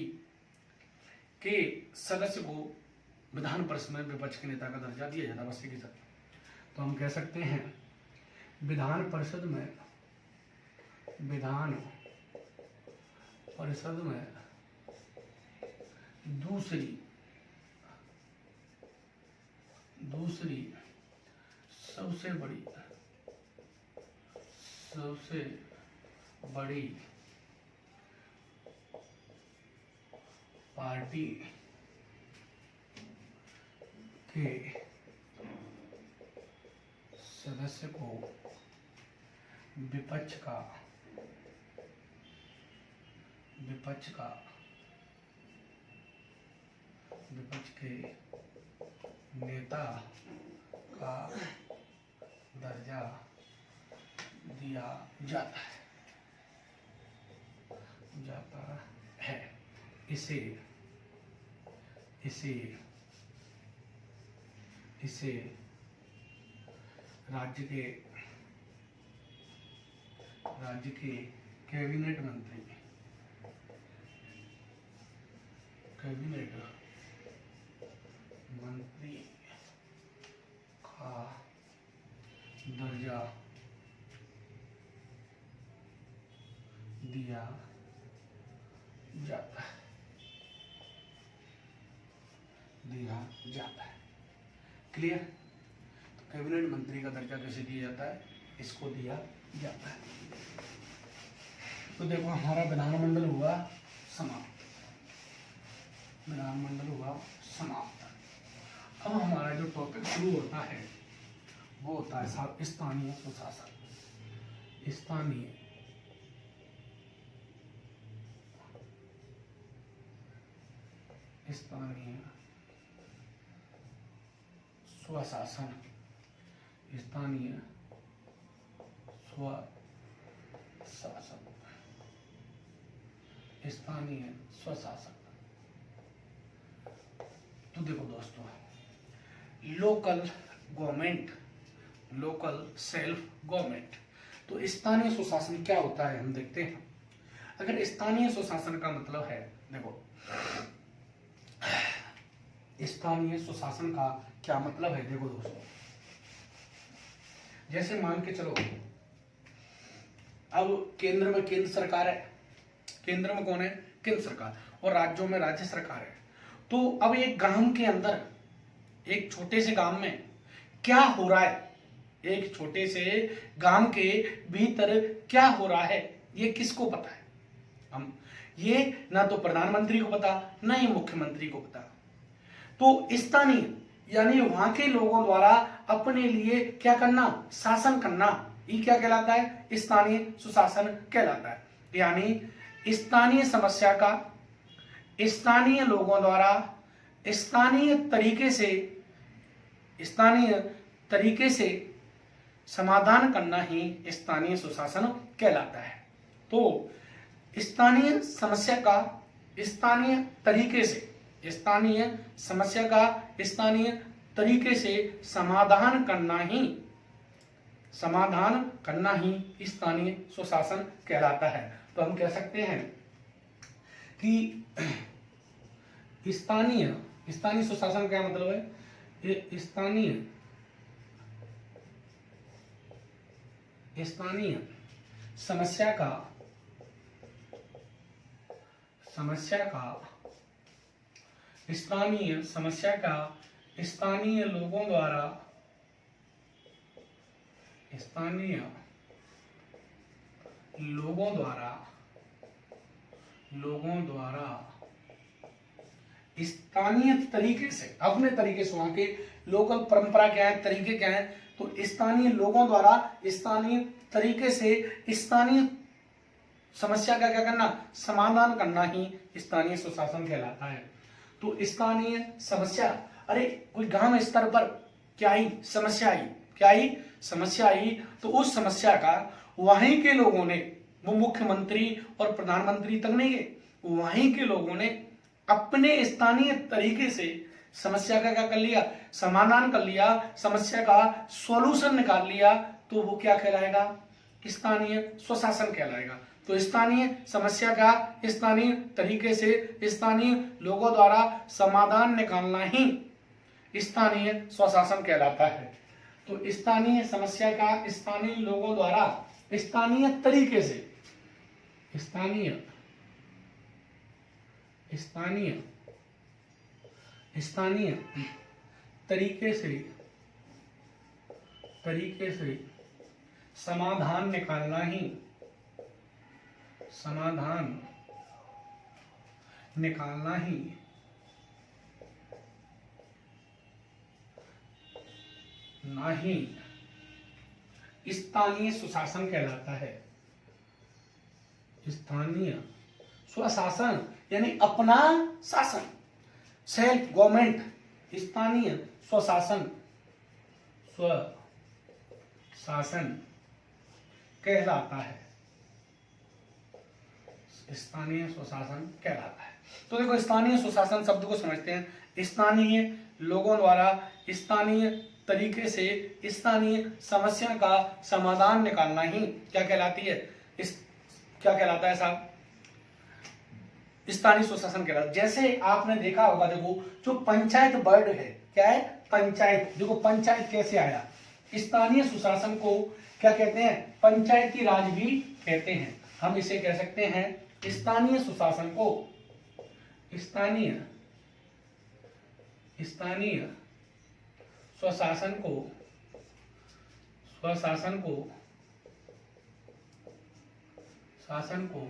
के सदस्य को विधान परिषद में विपक्ष के नेता का दर्जा दिया जाता है। बस एक तो हम कह सकते हैं विधान परिषद में दूसरी सबसे बड़ी पार्टी के सदस्य को विपक्ष के नेता का दर्जा दिया जाता है। इसे राज्य के कैबिनेट मंत्री का दर्जा दिया जाता है। क्लियर। तो कैबिनेट मंत्री का दर्जा कैसे दिया जाता है? इसको दिया जाता है। तो देखो हमारा विधानमंडल हुआ समाप्त। अब हमारा जो टॉपिक शुरू होता है वो होता है स्थानीय सुशासन। स्थानीय स्वशासन। स्थानीय स्वशासन। स्थानीय स्वशासन। तो देखो दोस्तों, local government, local self government. तो स्थानीय सुशासन क्या होता है हम देखते हैं। अगर स्थानीय सुशासन का मतलब है, देखो स्थानीय सुशासन का क्या मतलब है, देखो दोस्तों, जैसे मान के चलो अब केंद्र में केंद्र सरकार है, केंद्र में कौन है, केंद्र सरकार, और राज्यों में राज्य सरकार है। तो अब एक गांव के अंदर, एक छोटे से गांव में क्या हो रहा है, एक छोटे से गांव के भीतर क्या हो रहा है, ये किसको पता है, हम ये ना तो प्रधानमंत्री को पता, ना ही मुख्यमंत्री को पता। तो स्थानीय यानी वहां के लोगों द्वारा अपने लिए क्या करना, शासन करना, ये क्या कहलाता है, स्थानीय सुशासन कहलाता है। यानी स्थानीय समस्या का स्थानीय लोगों द्वारा स्थानीय तरीके से समाधान करना ही स्थानीय सुशासन कहलाता है। तो स्थानीय समस्या का स्थानीय तरीके से, स्थानीय समस्या का स्थानीय तरीके से समाधान करना ही स्थानीय सुशासन कहलाता है। तो हम कह सकते हैं कि स्थानीय सुशासन क्या मतलब है, ये स्थानीय समस्या का स्थानीय लोगों द्वारा स्थानीय तरीके से, अपने तरीके से, वहां के लोकल परंपरा क्या है, तरीके क्या है, तो स्थानीय लोगों द्वारा स्थानीय तरीके से स्थानीय समस्या का क्या करना, समाधान करना ही स्थानीय सुशासन कहलाता है। तो स्थानीय समस्या, अरे कोई गांव स्तर पर क्या ही समस्या आई, तो उस समस्या का वहीं के लोगों ने, वो मुख्यमंत्री और प्रधानमंत्री तक नहीं गए, वहीं के लोगों ने अपने स्थानीय तरीके से समस्या का क्या कर लिया, समाधान कर लिया, समस्या का सॉल्यूशन निकाल लिया, तो वो क्या कहलाएगा, स्थानीय स्वशासन कहलाएगा। तो स्थानीय समस्या का स्थानीय तरीके से स्थानीय लोगों द्वारा समाधान निकालना ही स्थानीय स्वशासन कहलाता है। तो स्थानीय समस्या का स्थानीय लोगों द्वारा स्थानीय तरीके से स्थानीय तरीके से समाधान निकालना ही स्थानीय सुशासन कहलाता है। स्थानीय स्वशासन यानी अपना शासन, सेल्फ गवर्नमेंट, स्थानीय स्वशासन कहलाता है, स्थानीय स्वशासन कहलाता है। तो देखो स्थानीय सुशासन शब्द को समझते हैं, स्थानीय लोगों द्वारा स्थानीय तरीके से स्थानीय समस्या का समाधान निकालना ही क्या कहलाती है, क्या कहलाता है साहब, स्थानीय सुशासन कहलाता है। जैसे आपने देखा होगा, देखो जो पंचायत वर्ड है, क्या है, पंचायत, देखो पंचायत कैसे आया, स्थानीय सुशासन को क्या कहते हैं, पंचायती राज भी कहते हैं। हम इसे कह सकते हैं स्थानीय सुशासन को स्थानीय स्वशासन को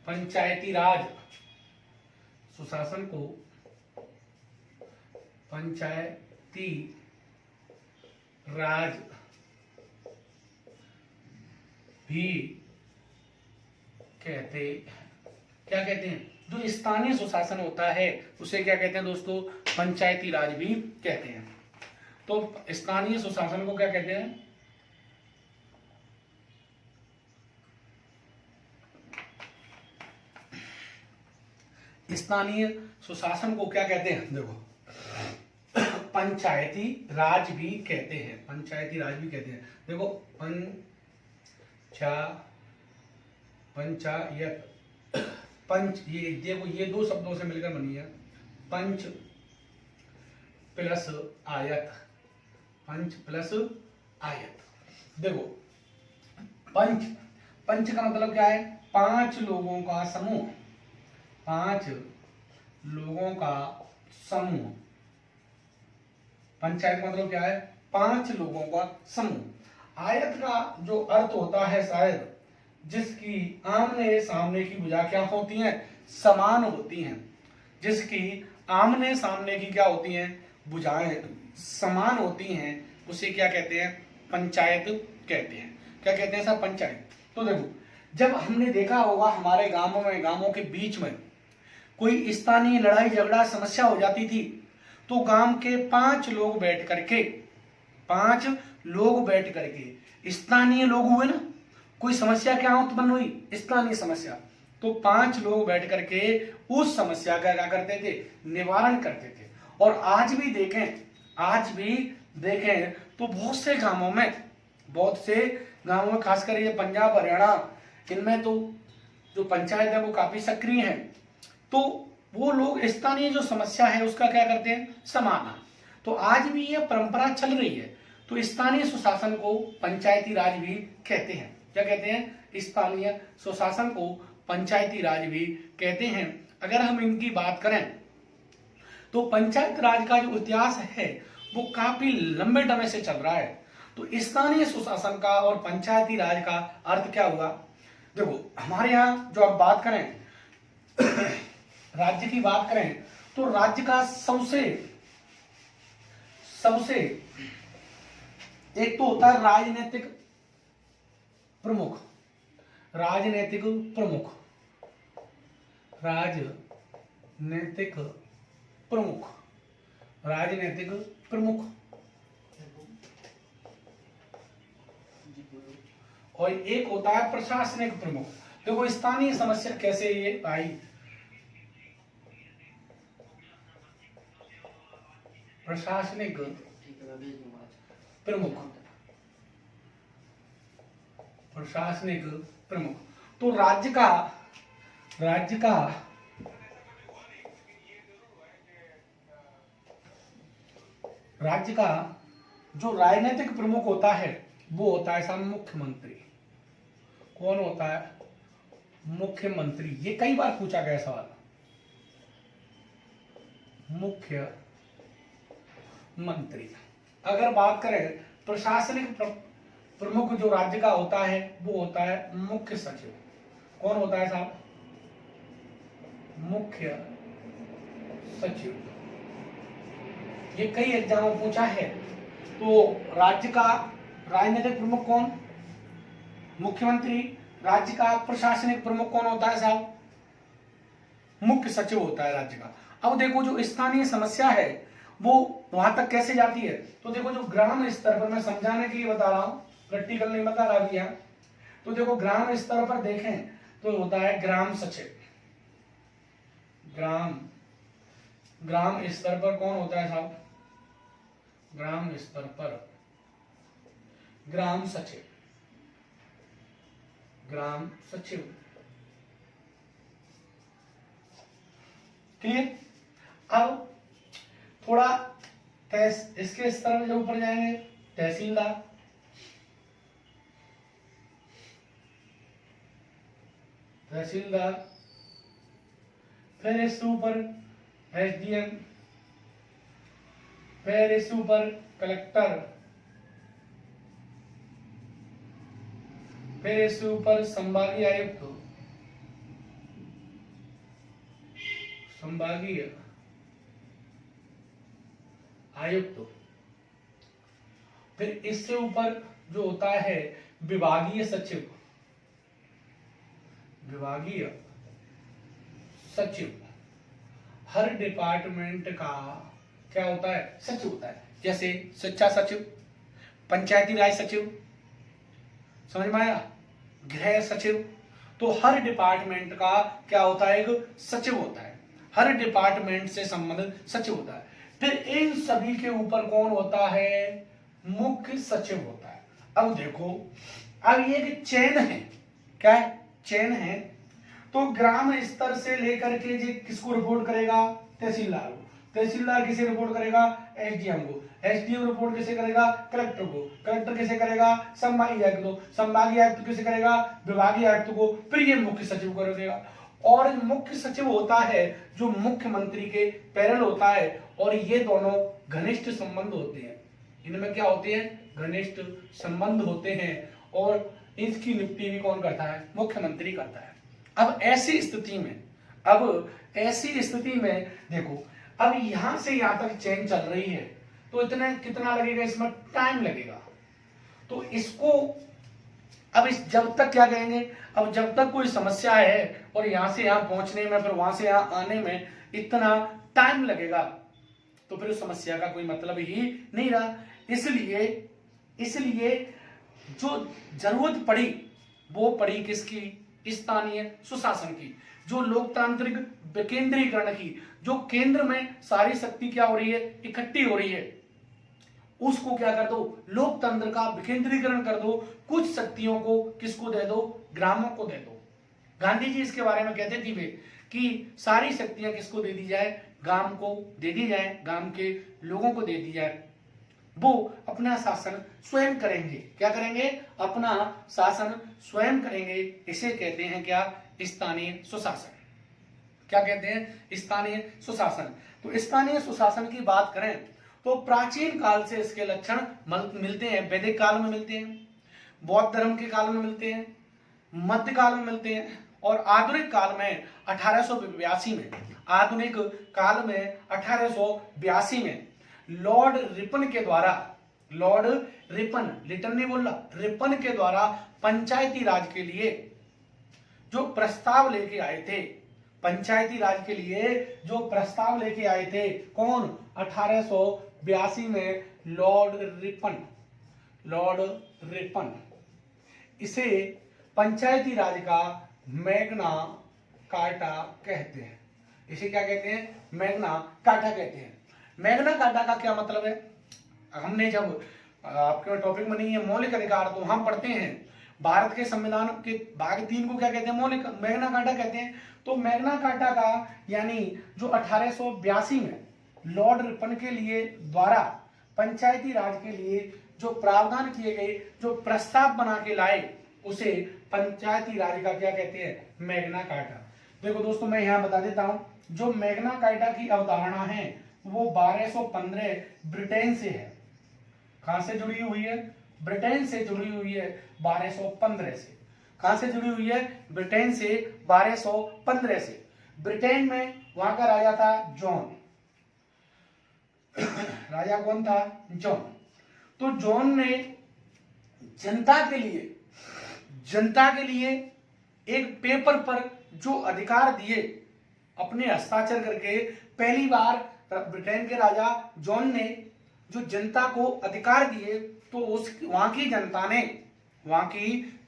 पंचायती राज सुशासन को पंचायती राज भी कहते, क्या कहते हैं, जो स्थानीय सुशासन होता है उसे क्या कहते हैं दोस्तों, पंचायती राज भी कहते हैं। तो स्थानीय सुशासन को क्या कहते हैं, स्थानीय सुशासन को क्या कहते हैं, देखो पंचायती राज भी कहते हैं, पंचायती राज भी कहते हैं। देखो पंचायत, पंच, ये देखो ये दो शब्दों से मिलकर बनी है, पंच प्लस आयत, पंच प्लस आयत। देखो पंच, पंच का मतलब क्या है, 5 लोगों का समूह, 5 लोगों का समूह। पंचायत का मतलब क्या है, 5 लोगों का समूह। आयत का जो अर्थ होता है शायद, जिसकी आमने सामने की भुजा क्या होती हैं, समान होती हैं, जिसकी आमने सामने की क्या होती हैं, भुजाएं समान होती हैं, उसे क्या कहते हैं, पंचायत कहते हैं। क्या कहते हैं सर, पंचायत। तो देखो जब हमने देखा होगा हमारे गांवों में, गांवों के बीच में कोई स्थानीय लड़ाई झगड़ा समस्या हो जाती थी, तो गांव के 5 लोग बैठ करके, 5 लोग बैठ करके, स्थानीय लोग हुए ना, कोई समस्या क्या उत्पन्न हुई, स्थानीय समस्या, तो 5 लोग बैठ करके उस समस्या का क्या करते थे, निवारण करते थे। और आज भी देखें, आज भी देखें तो बहुत से गांवों में, बहुत से गांवों में, खासकर ये पंजाब हरियाणा, इनमें तो जो पंचायत है वो काफी सक्रिय है, तो वो लोग स्थानीय जो समस्या है उसका क्या करते हैं, समाधान। तो आज भी ये परंपरा चल रही है। तो स्थानीय सुशासन को पंचायती राज भी कहते हैं। क्या कहते हैं, स्थानीय सुशासन को पंचायती राज भी कहते हैं। अगर हम इनकी बात करें तो पंचायत राज का जो इतिहास है वो काफी लंबे समय से चल रहा है। तो स्थानीय सुशासन का और पंचायती राज का अर्थ क्या हुआ, देखो हमारे यहाँ जो अब बात करें राज्य की बात करें, तो राज्य का सबसे एक तो होता है राजनीतिक प्रमुख, राजनीतिक प्रमुख, राजनीतिक प्रमुख, राजनीतिक प्रमुख, और एक होता है प्रशासनिक प्रमुख। देखो स्थानीय समस्या कैसे ये आई, प्रशासनिक प्रमुख, प्रशासनिक प्रमुख। तो राज्य का जो राजनीतिक प्रमुख होता है वो होता है साहब मुख्यमंत्री। कौन होता है, मुख्यमंत्री। ये कई बार पूछा गया सवाल, मुख्यमंत्री। अगर बात करें प्रशासनिक प्रमुख जो राज्य का होता है वो होता है मुख्य सचिव। कौन होता है साहब, मुख्य सचिव। ये कई एग्जाम में पूछा है। तो राज्य का राजनीतिक प्रमुख कौन, मुख्यमंत्री। राज्य का प्रशासनिक प्रमुख कौन होता है साहब, मुख्य सचिव होता है राज्य का। अब देखो जो स्थानीय समस्या है वो वहां तक कैसे जाती है, तो देखो जो ग्राम स्तर पर, मैं समझाने के लिए बता रहा हूं, प्रैक्टिकल नहीं बता रहा अभी यहाँ। तो देखो ग्राम स्तर पर देखें तो होता है ग्राम सचिव। ग्राम स्तर पर कौन होता है साहब, ग्राम स्तर पर ग्राम सचिव, ग्राम सचिव। क्लियर। अब थोड़ा इसके स्तर में जब ऊपर जाएंगे, तहसीलदार, तहसीलदार, फिर इससे ऊपर एसडीएम, फिर इससे ऊपर कलेक्टर, फिर इससे ऊपर संभागीय आयुक्त, संभागीय आयुक्त, फिर इससे ऊपर जो होता है विभागीय सचिव, विभागीय सचिव हर डिपार्टमेंट का क्या होता है, सचिव होता है। जैसे शिक्षा सचिव, पंचायती राज सचिव, समझ में आया, गृह सचिव। तो हर डिपार्टमेंट का क्या होता है, एक सचिव होता है, हर डिपार्टमेंट से संबंधित सचिव होता है। फिर इन सभी के ऊपर कौन होता है, मुख्य सचिव होता है। अब देखो, अब ये एक चेन है, क्या है, चेन है। तो ग्राम स्तर से लेकर के जी किसको रिपोर्ट करेगा, तहसीलदार को, तहसीलदार किसे रिपोर्ट करेगा, एसडीएम को, एसडीएम रिपोर्ट किसे करेगा, कलेक्टर को, कलेक्टर किसे करेगा, संभागीय आयुक्त को, संभागीय आयुक्त किसे करेगा, विभागीय आयुक्त को, फिर ये मुख्य सचिव को करेगा। और मुख्य सचिव होता है जो मुख्यमंत्री के पैरेलल होता है, और ये दोनों घनिष्ठ संबंध होते हैं, इनमें क्या होते हैं, घनिष्ठ संबंध होते हैं। और इसकी नियुक्ति भी कौन करता है, मुख्यमंत्री करता है। अब ऐसी स्थिति में देखो, अब यहां से यहां तक चेन चल रही है, तो इतना कितना लगेगा, इसमें टाइम लगेगा। तो इसको अब जब तक क्या कहेंगे, अब जब तक कोई समस्या है और यहां से यहां पहुंचने में, फिर वहां से यहां आने में इतना टाइम लगेगा, तो फिर उस समस्या का कोई मतलब ही नहीं रहा। इसलिए जो जरूरत पड़ी वो पड़ी किसकी, स्थानीय सुशासन की, जो लोकतांत्रिक विकेंद्रीकरण की, जो केंद्र में सारी शक्ति क्या हो रही है, इकट्ठी हो रही है, उसको क्या कर दो, लोकतंत्र का विकेंद्रीकरण कर दो, कुछ शक्तियों को किसको दे दो, ग्रामों को दे दो। गांधी जी इसके बारे में कहते थे वे कि सारी शक्तियां किसको दे दी जाए, गांव को दे दी जाए, गांव के लोगों को दे दी जाए, वो अपना शासन स्वयं करेंगे। क्या करेंगे, अपना शासन स्वयं करेंगे। इसे कहते हैं क्या, स्थानीय सुशासन। क्या कहते हैं, स्थानीय सुशासन। तो स्थानीय सुशासन की बात करें तो प्राचीन काल से इसके लक्षण मिलते हैं। वैदिक काल में मिलते हैं, बौद्ध धर्म के काल में मिलते हैं, मध्य काल में मिलते हैं, और आधुनिक काल में 1882 में, आधुनिक काल में 1882 में लॉर्ड रिपन के द्वारा, लॉर्ड रिपन, लिटन नहीं बोल रहा, रिपन के द्वारा पंचायती राज के लिए जो प्रस्ताव लेके आए थे, पंचायती राज के लिए जो प्रस्ताव लेके आए थे, कौन, 1882 में लॉर्ड रिपन, लॉर्ड रिपन। इसे पंचायती राज का मैग्ना कार्टा कहते हैं। इसे क्या कहते हैं, मैग्ना कार्टा कहते हैं। मैग्ना कार्टा का क्या मतलब है, हमने जब आपके टॉपिक में नहीं है मौलिक अधिकार, तो हम पढ़ते हैं भारत के संविधान के भाग 3 को क्या कहते हैं, मौलिक, मैग्ना कार्टा कहते हैं। तो मैग्ना कार्टा का यानी जो 1882 में लॉर्ड रिपन के लिए द्वारा पंचायती राज के लिए जो प्रावधान किए गए, जो प्रस्ताव बना के लाए, उसे पंचायती राज का क्या कहते हैं, मैग्ना कार्टा। देखो दोस्तों, मैं यहां बता देता हूं, जो मैग्ना कार्टा की अवधारणा है वो 1215 ब्रिटेन से है। कहां से जुड़ी हुई है, ब्रिटेन से जुड़ी हुई है, 1215 से। कहां से जुड़ी हुई है, ब्रिटेन से 1215 से। ब्रिटेन में वहां का राजा था जॉन। राजा कौन था, जॉन। तो जॉन ने जनता के लिए एक पेपर पर जो अधिकार दिए, अपने हस्ताक्षर करके पहली बार ब्रिटेन के राजा जॉन ने जो जनता को अधिकार दिए, तो उस वहां की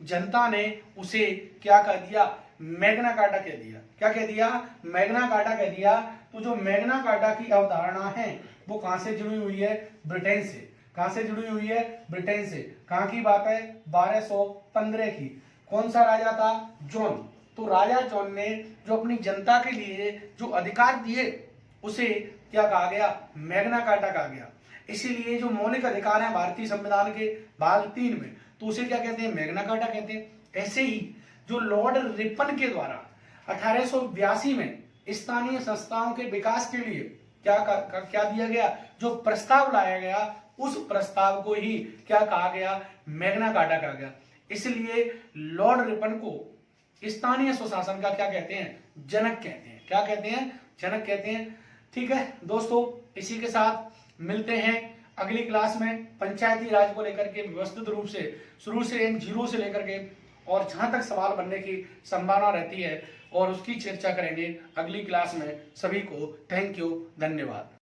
जनता ने उसे क्या कह दिया, मैग्ना कार्टा कह दिया। क्या कह दिया, मैग्ना कार्टा कह दिया। तो जो मैग्ना कार्टा की अवधारणा है वो कहां से जुड़ी हुई है, ब्रिटेन से। कहां से जुड़ी हुई है, ब्रिटेन से। कहां की बात है, 1215 की। कौन सा राजा था, जॉन। तो राजा जॉन ने जो अपनी जनता के लिए जो अधिकार दिए, उसे क्या कहा गया, मैग्ना कार्टा कहा गया। इसीलिए जो मौलिक अधिकार है भारतीय संविधान के भाग 3 में, तो उसे क्या कहते हैं, मैग्ना कार्टा कहते हैं। ऐसे ही जो लॉर्ड रिपन के द्वारा 1882 में स्थानीय संस्थाओं के विकास के लिए क्या दिया गया, जो प्रस्ताव लाया गया, उस प्रस्ताव को ही क्या कहा गया, मैग्ना कार्टा कहा गया। इसलिए लॉर्ड रिपन को स्थानीय सुशासन का क्या कहते हैं, जनक कहते हैं। क्या कहते हैं, जनक कहते हैं। ठीक है दोस्तों, इसी के साथ मिलते हैं अगली क्लास में पंचायती राज को लेकर के व्यवस्थित रूप से शुरू से जीरो से लेकर के और जहां तक सवाल बनने की संभावना रहती है और उसकी चर्चा करेंगे अगली क्लास में। सभी को थैंक यू, धन्यवाद।